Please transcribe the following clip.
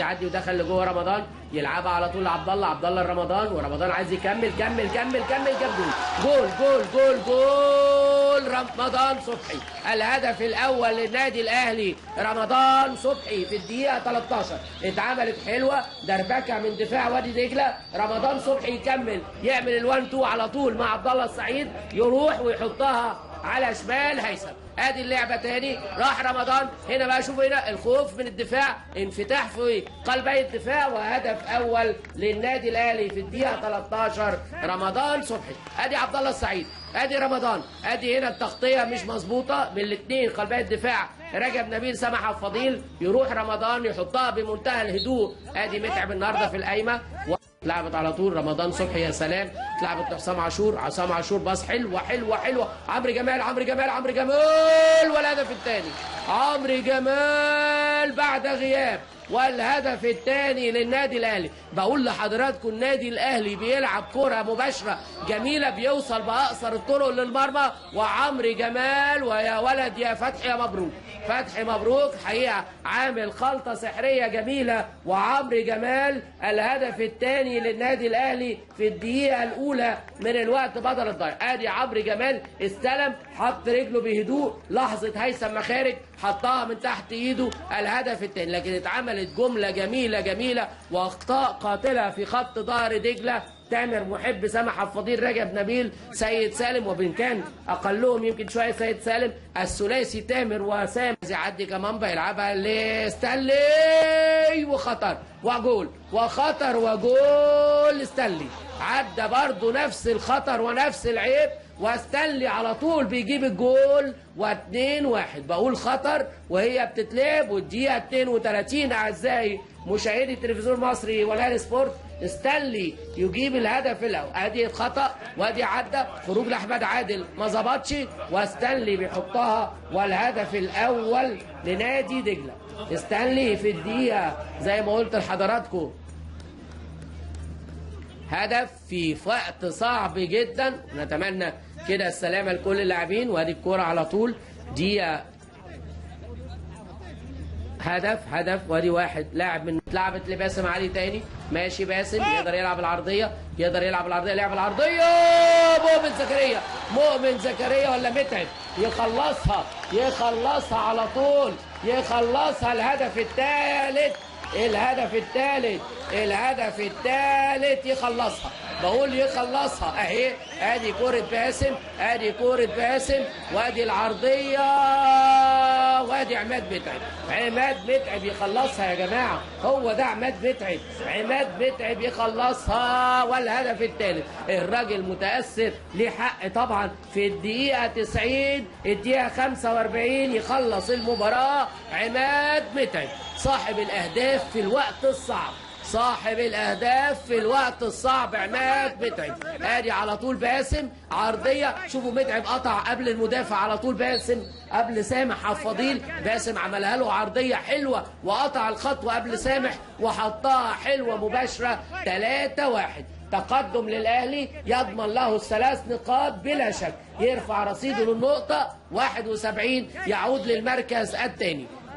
عايز يعدي ودخل لجوه رمضان، يلعبها على طول لعبد الله، عبد الله لرمضان، ورمضان عايز يكمل كمل كمل كمل، جاب جول جول جول جول جول رمضان صبحي. الهدف الاول للنادي الاهلي رمضان صبحي في الدقيقه 13. اتعملت حلوه دربكه من دفاع وادي دجله، رمضان صبحي يكمل يعمل ال1-2 على طول مع عبد الله السعيد، يروح ويحطها على شمال هيثم. ادي اللعبه تاني، راح رمضان. هنا بقى شوفوا هنا الخوف من الدفاع، انفتاح في قلبي الدفاع، وهدف اول للنادي الاهلي في الدقيقه 13 رمضان صبحي. ادي عبد الله السعيد، ادي رمضان، ادي هنا التغطيه مش مظبوطه من الاثنين قلبي الدفاع، رجب نبيل سمح عبد الفضيل، يروح رمضان يحطها بمنتهى الهدوء. ادي متعب النهارده في القايمه، اتلعبت على طول رمضان صبحي، يا سلام، اتلعبت لحسام عاشور، عصام عاشور باص حلوه حلوه حلوه، عمرو جمال عمرو جمال عمرو جمال، والهدف الثاني عمرو جمال بعد غياب، والهدف الثاني للنادي الاهلي. بقول لحضراتكم النادي الاهلي بيلعب كره مباشره جميله، بيوصل باقصر الطرق للمرمى، وعمرو جمال ويا ولد يا فتحي يا مبروك، فتحي مبروك حقيقه عامل خلطه سحريه جميله، وعمرو جمال الهدف الثاني للنادي الاهلي في الدقيقه الاولى من الوقت بدل الضايع. ادي عمرو جمال استلم، حط رجله بهدوء، لحظه هيثم مخارج حطها من تحت ايده، الهدف الثاني. لكن اتعملت جمله جميله جميله واخطاء قاتله في خط ظهر دجله، تامر محب سمح عبد الفضيل رجب نبيل سيد سالم، وبن كان اقلهم يمكن شويه سيد سالم، الثلاثي تامر وسام يعدي كمان بيلعبها لستانلي، وخطر وجول وخطر وجول ستانلي، عدى برضه نفس الخطر ونفس العيب، وستانلي على طول بيجيب الجول، و2-1. بقول خطر وهي بتتلعب، والدقيقه 32 اعزائي مشاهدي التلفزيون المصري والهال سبورت، ستانلي يجيب الهدف الاول. ادي خطا وادي عدى، خروج لاحمد عادل ما ظبطش، وستانلي بيحطها، والهدف الاول لنادي دجله. ستانلي في الدقيقه زي ما قلت لحضراتكم هدف في وقت صعب جدا، نتمنى كده السلامه لكل اللاعبين. وادي الكوره على طول، دقيقه هدف وادي واحد لاعب من اتلعبت لباسم علي تاني، ماشي باسم يقدر يلعب العرضيه، يقدر يلعب العرضيه، لعب العرضيه، مؤمن زكريا ولا متعب يخلصها على طول، يخلصها. الهدف الثالث يخلصها، بقول يخلصها اهي. ادي كوره باسم، وادي العرضيه، وادي عماد متعب يخلصها يا جماعه، هو ده عماد متعب يخلصها، والهدف الثالث. الراجل متاثر ليه حق طبعا، في الدقيقه 90 الدقيقه 45 يخلص المباراه عماد متعب، صاحب الاهداف في الوقت الصعب عماد متعب. ادي على طول باسم عرضيه، شوفوا متعب قطع قبل المدافع على طول، باسم قبل سامح عبد الفضيل، باسم عملها له عرضيه حلوه وقطع الخطوه قبل سامح وحطها حلوه مباشره. 3-1 تقدم للاهلي، يضمن له الثلاث نقاط بلا شك، يرفع رصيده للنقطه 71، يعود للمركز الثاني.